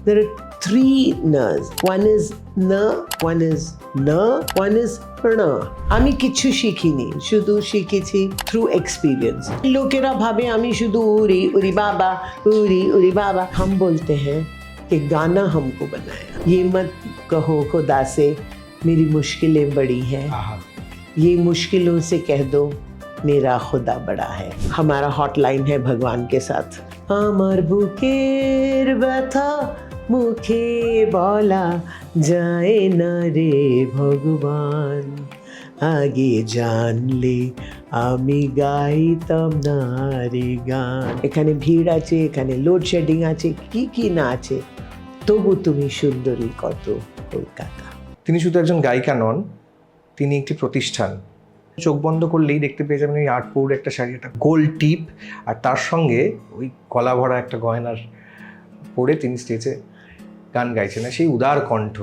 There are three n's. One is na, one is na, one is na. আমি কিছু শিখিনি, শুধু শিখেছি থ্রু এক্সপিরিয়েন্স। লোকেরা ভাবে আমি শুধু উরি উরি বাবা উরি উরি বাবা। हम बोलते हैं कि गाना हमको बनाया। ये मत कहो खुदा से मेरी मुश्किलें बड़ी हैं, ये मुश्किलों से कह दो मेरा खुदा बड़ा है। हमारा हॉटलाइन है भगवान के साथ। আমার বুকের ব্যথা মুখে বলা যায় না রে ভগবান, আগে জানলে আমি গাইতাম না রে গান। এখানে ভিড় আছে, এখানে লোডশেডিং আছে, কি না আছে, তবু তুমি সুন্দরী কত কলকাতা। তিনি শুধু একজন গায়িকা নন, তিনি একটি প্রতিষ্ঠান। চোখ বন্ধ করলেই দেখতে পেয়ে যাবেন ওই আর্টপুর একটা শাড়ি, একটা গোল টিপ, আর তার সঙ্গে ওই গলা ভরা একটা গয়নার পরে তিনি স্টেজে গান গাইছেন, না সেই উদার কণ্ঠ।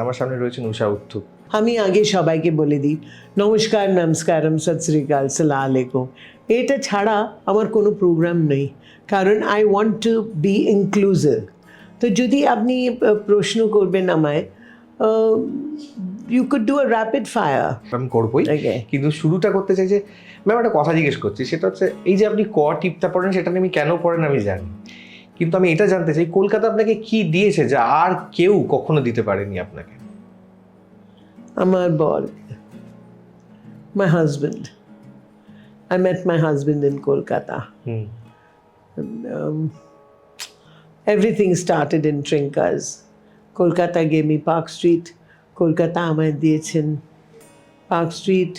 আমার সামনে রয়েছেন ঊষা উত্থুপ। আমি আগে সবাইকে বলে দিই নমস্কার, নমস্কারম, সত শ্রী আকাল, সালাম আলাইকুম। এটা ছাড়া আমার কোনো প্রোগ্রাম নেই, কারণ I want to be inclusive. তো যদি আপনি প্রশ্ন করবেন আমায়, you could do a rapid fire. আমি করবোই, কিন্তু শুরুটা করতে চাই যে ম্যাম একটা কথা জিজ্ঞেস করছি, সেটা হচ্ছে এই যে আপনি ক টিপটা পড়েন, সেটা আমি কেন পড়েন আমি জানি, কিন্তু আমি এটা জানতে চাই কলকাতা আপনাকে কি দিয়েছে যা আর কেউ কখনো দিতে পারেনি আপনাকে? আমার বর, my husband. I met my husband in Kolkata. Everything started in Trinkas. Kolkata gave me Park Street. Kolkata আমায় দিয়েছেন Park Street.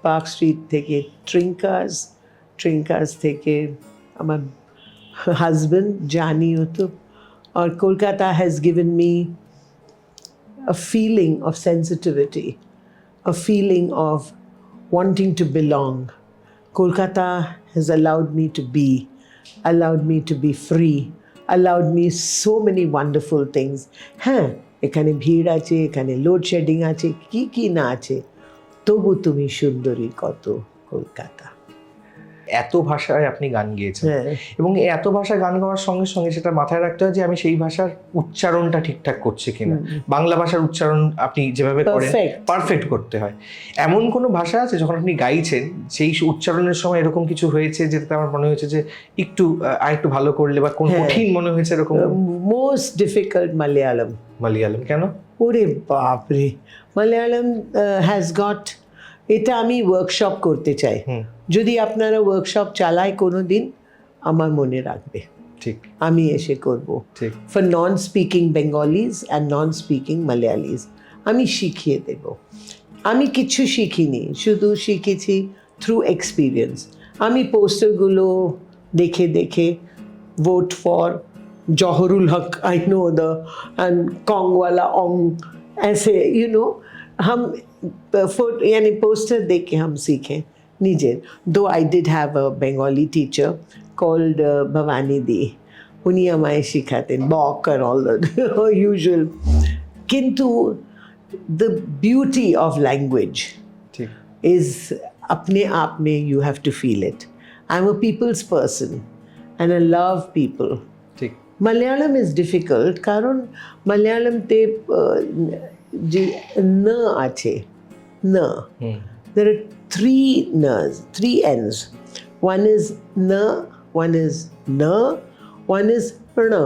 Park Street থেকে Trinkas. Trinkas থেকে আমার husband Jani Uttup. Or Kolkata has given me a feeling of sensitivity, a feeling of wanting to belong. Kolkata has allowed me to be, allowed me to be free, allowed me so many wonderful things. হ্যাঁ, এখানে ভিড় আছে, এখানে load shedding আছে, কি না আছে, তবু তুমি সুন্দরী কত কলকাতা। এত ভাষায় আপনি গান গেয়েছেন, এবং এত ভাষায় গান গাওয়ার সঙ্গে সঙ্গে সেটা মাথায় রাখতে হয় যে আমি সেই ভাষার উচ্চারণটা ঠিকঠাক করছি কিনা। বাংলা ভাষার উচ্চারণ আপনি যেভাবে করেন পারফেক্ট করতে হয়। এমন কোনো ভাষা আছে যখন আপনি গাইছেন সেই উচ্চারণের সময় এরকম কিছু হয়েছে যেটাতে আমার মনে হয়েছে যে আরেকটু ভালো করলে, বা কোন কঠিন মনে হয়েছে এরকম? Most difficult Malayalam. মালয়ালম কেন? ওরে বাপরে, মালয়ালম হ্যাজ গট, এটা আমি ওয়ার্কশপ করতে চাই। যদি আপনারা ওয়ার্কশপ চালায় কোনো দিন, আমার মনে রাখবে, ঠিক আমি এসে করব। For non speaking Bengalis and non speaking Malayalis আমি শিখিয়ে দেব। আমি কিছু শিখিনি, শুধু শিখেছি থ্রু এক্সপিরিয়েন্স। আমি পোস্টারগুলো দেখে দেখে vote for Zahurul Haque, I know the एंड कॉन्ग वाला ओंग, ऐसे यू नो हम यानी पोस्टर देख के हम सीखे निजे। Though I did have a Bengali teacher called Bhavani di, उन्हीं हमारे सिखाते बॉक और ऑल द यूजुअल। किंतु the beauty of language is अपने आप में you have to feel it. I am a people's person and I love people. Malayalam is difficult, কারণ মালয়ালমতে যে ন আছে, ন, there are three n's, three n's. One is na, one is na, one is na.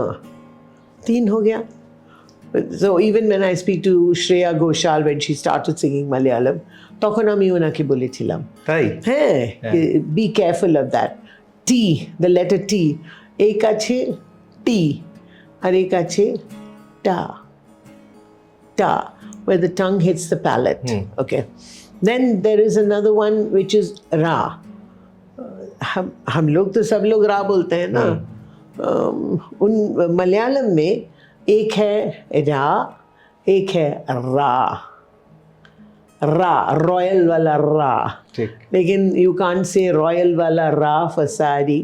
तीन हो गया। So even when I speak to Shreya Ghoshal when she started singing Malayalam, তখন আমি ওনাকে বলেছিলাম, তাই হ্যাঁ, be careful of that. T, the letter T, एक আছে टी और एक আছে टा, टा, where the tongue hits the palate. Okay. Then there is another one which is ra. हम लोग तो सब लोग रा बोलते हैं ना। उन मलयालम में एक है रा, एक है रा, रा, रॉयल वाला रा। लेकिन यू कांट से रॉयल वाला रा फसारी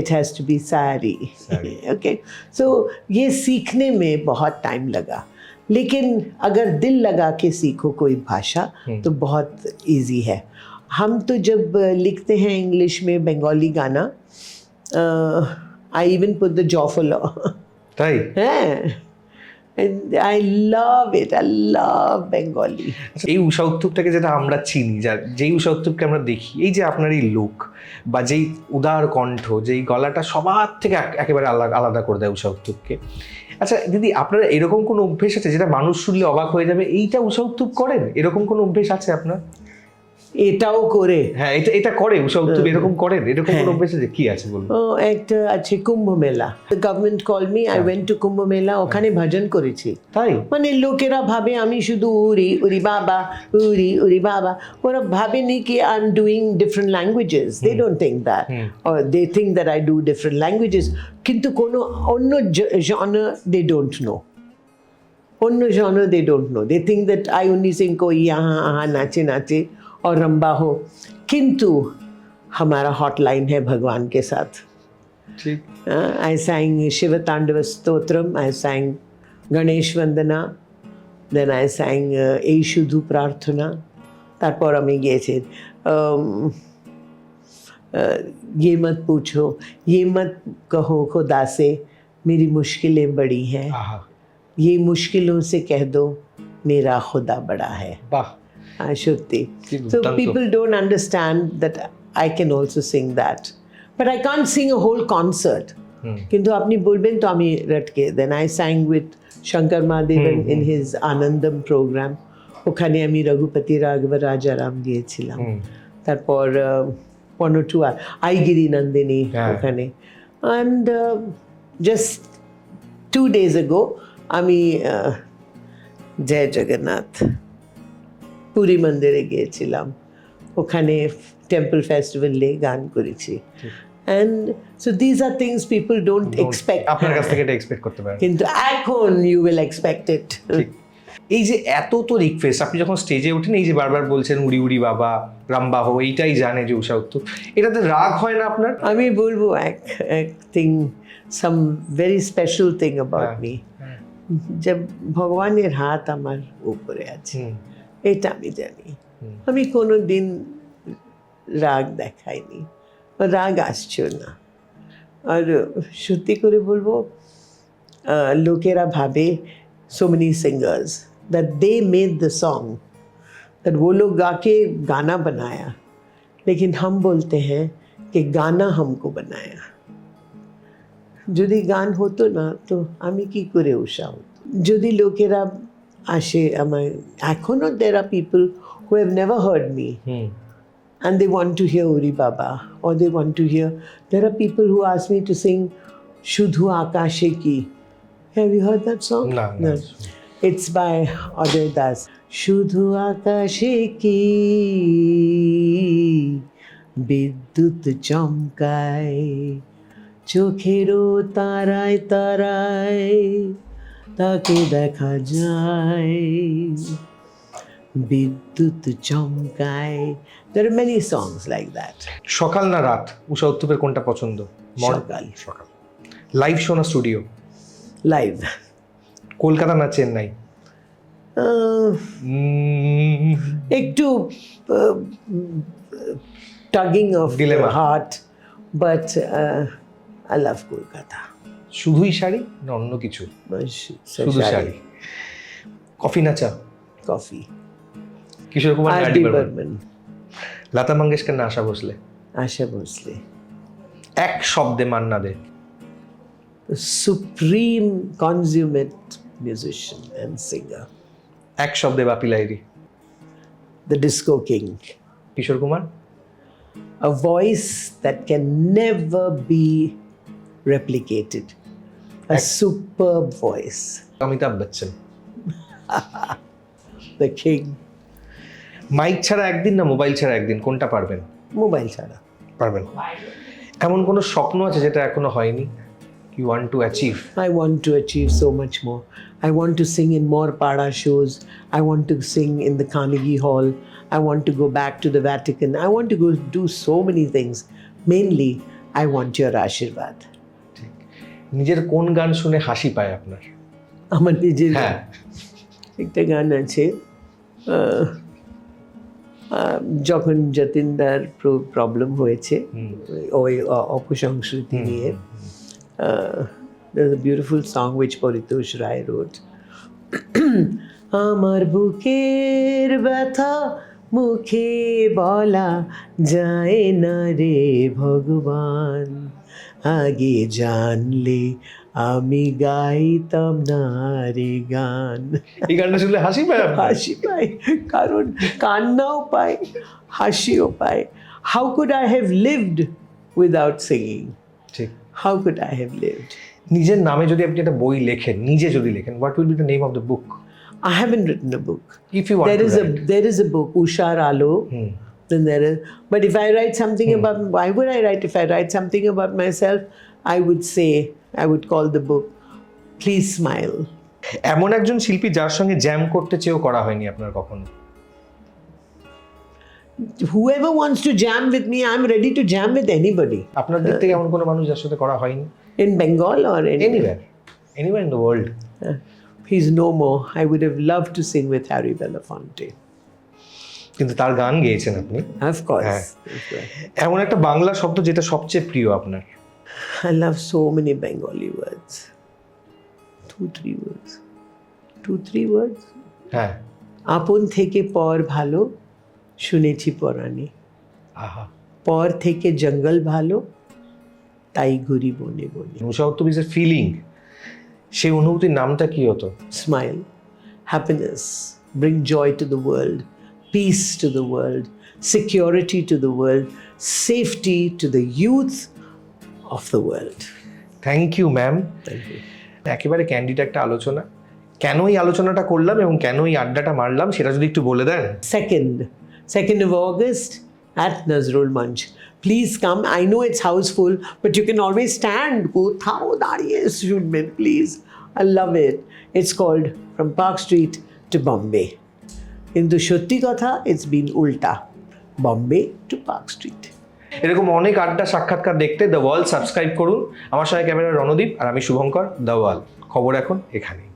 it has to be sari. Okay, so ये सीखने में बहुत टाइम लगा, लेकिन अगर दिल लगा के सीखो कोई भाषा तो बहुत इजी है. हम तो जब लिखते हैं इंग्लिश में बंगाली गाना, I even put the jaw for law. তাই? Yeah. And I love it. I love Bengali. আচ্ছা, এই ঊষা উত্থুপটাকে যেটা আমরা চিনি, যেই ঊষা উত্থুপকে আমরা দেখি, এই যে আপনার এই লুক বা যেই উদার কণ্ঠ, যেই গলাটা সবার থেকে একেবারে আলাদা করে দেয় ঊষা উত্থুপকে. আচ্ছা দিদি, আপনার এরকম কোনো অভ্যেস আছে যেটা মানুষ শুনলে অবাক হয়ে যাবে, এইটা ঊষা উত্থুপ করেন, এরকম কোনো অভ্যেস আছে আপনার? এটাও করে, হ্যাঁ এটা করে ঊষা উত্থুপ এরকম করেন, এরকম কোনো অভ্যেস আছে? কি আছে বলুন? একটা আছে Kumbh Mela, government call me, I went to Kumbh Mela, ওখানে ভজন করেছি. তাই? মানে লোকেরা ভাবে আমি শুধু উরি উরি বাবা, উরি উরি বাবা, ওরা ভাবেনি কি I am doing different languages. They don't think that, or they think that I do different languages, কিন্তু কোনো অন্য জনর দে ডোন্ট নো. অন্য জনর they don't know, they think that I only sing कोई यहाँ यहाँ नाचे नाचे और रंबा हो. किंतु हमारा हॉटलाइन है भगवान के साथ. ठीक. I sang शिव तांडव stotram, I sang Ganesh Vandana, then I sang এই শুধু প্রার্থনা. তারপর আমি গিয়েছি ये मत पूछो, ये मत कहो खुदा से, मेरी मुश्किलें बड़ी हैं, ये मुश्किलों से कह दो मेरा खुदा बड़ा है. বাহ, Shutti. So people don't understand that I can also sing that. But I can't sing a whole concert. কিন্তু আপনি বলবেন তো আমি রটকে. Then I sang with Shankar Mahadevan in his Anandam program. ওখানে আমি রঘুপতি রাঘব রাজারাম গিয়েছিলাম. তারপর পনটু আইগিরি নন্দিনী ওখানে. And just 2 days ago আমি জয় জগন্নাথ পুরী মন্দিরে গিয়েছিলাম, ওখানে টেম্পল ফেস্টিভ্যালে গান করেছি. And so these are things people don't expect. আপনার কাছ থেকে এটা এক্সপেক্ট করতে পারেন, কিন্তু এখন you will expect it. এই যে এত তো রিকোয়েস্ট, আপনি যখন স্টেজে ওঠেন এই যে বারবার বলছেন উড়ি উড়ি বাবা রামবাহ, এইটাই জানে যে ঊষা উত্থুপ, এটাতে রাগ হয় না আপনার? আমি বলবো এক thing, some very special thing about me, যে ভগবানের হাত আমার উপরে আছে, এটা আমি জানি. আমি কোনো দিন রাগ দেখাইনি, রাগ আসছে না. আর সত্যি করে বলবো, লোকেরা ভাবে so many singers that they made the song, that वो लोग गा के गाना बनाया, लेकिन हम बोलते हैं कि गाना हमको बनाया. যদি গান হতো না তো আমি কি করে উষা হতো? যদি লোকেরা আসে আমার, এখনো there are people who have never heard me and they want to hear Uri Baba, or they want to hear, there are people who ask me to sing Shudhu Akashe Ki. Have you heard that song? No. It's by Ajoy Das. Shudhu Akashe Ki বিদ্যুৎ চমকায়, চোখেরও তারায় তারায় তাকে দেখা যায়, বিদ্যুৎ চমকায়. There are many songs like that. সকাল না রাত, ঊষা উত্থুপের কোনটা পছন্দ? সকাল. সকাল. লাইভ শো না স্টুডিও? লাইভ. কলকাতা না চেন্নাই? একটু tugging of the heart, but I love Kolkata. শুধুই শাড়ি না অন্য কিছু? শুধু শাড়ি. কফি না চা? কফি. কিশোর কুমার না আর.ডি. বর্মন? লতা মঙ্গেশকর না আশা ভোসলে? আশা ভোসলে. এক শব্দে Manna Dey? supreme consummate musician and singer. এক শব্দে Bappi Lahiri? The disco king. Kishore Kumar? A voice that can never be replicated. A superb voice. Amitabh Bachchan? The king. Mike ছাড়া একদিন না মোবাইল ছাড়া একদিন, কোনটা পারবেন? মোবাইল ছাড়া পারবেন. এমন কোনো স্বপ্ন আছে যেটা এখনো হয়নি? You want to achieve? I want to achieve so much more. I want to sing in more Pada shows. I want to sing in the Carnegie Hall. I want to go back to the Vatican. I want to go do so many things. Mainly, I want your আশীর্বাদ. নিজের কোন গান শুনে হাসি পায় আপনার? আমার নিজের হ্যাঁ, একটা গান আছে, যখন যতীনদার প্রবলেম হয়েছে ওই অপসংস্কৃতি নিয়ে, there's a beautiful song which Paritosh Rai wrote. আমার বুকের ব্যথা মুখে বলা যায় না রে ভগবান, আগে জানলে আমি গাইতাম না রে গান. এই গানটা শুনলে হাসি পায় আপনার? হাসি পাই, কারণ কান্নাও পাই, হাসিও পাই. How could I have lived without singing? ঠিক। How could I have lived? নিজের নামে যদি আপনি একটা বই লেখেন, নিজে যদি লেখেন, what will be the name of the book? I haven't written a book. If you want to write. There is a book, Ushar Alo. Then there is, but if I write something about, why would I write? If I write something about myself, I would say, I would call the book Please Smile. এমন একজন শিল্পী যার সঙ্গে jam করতে চেয়েও করা হয়নি আপনার কখনো? Whoever wants to jam with me, I'm ready to jam with anybody. আপনার দিক থেকে এমন কোনো মানুষ যার সাথে করা হয়নি? In Bengal or Anywhere in the world. He's no more. I would have loved to sing with Harry Belafonte. কিন্তু তার গান গেয়েছেন আপনি। Of course. হ্যাঁ। এমন একটা বাংলা শব্দ যেটা সবচেয়ে প্রিয় আপনার? I love so many Bengali words. 2-3 words. 2-3 words. হ্যাঁ। আপন থেকে পর ভালো, শুনেছি পরাণে. আহা। পর থেকে জঙ্গল ভালো, তাই ঘুরি বনে বনে. উষা উত্তম ইজ এ ফিলিং। সেই অনুভূতির নামটা কি হতো? Smile, happiness, bring joy to the world, peace to the world, security to the world, safety to the youth of the world. Thank you ma'am. Thank you. একেবারে ক্যান্ডিড একটা আলোচনা। কেন এই আলোচনাটা করলাম এবং কেন এই আড্ডাটা মারলাম সেটা যদি একটু বলে দেন। 2nd of August at Nazrul Manch. Please come. I know it's houseful, but you can always stand. Go thao dariye shunben, please. I love it. It's called From Park Street to Bombay. Kintu shotti kotha, it's been ulta. Bombay to Park Street. এরকম অনেক আড্ডা সাক্ষাৎকার দেখতে the wall subscribe করুন। আমার সঙ্গে camera Randeep আর আমি Shubhankar. The ওয়াল, খবর এখন এখানেই।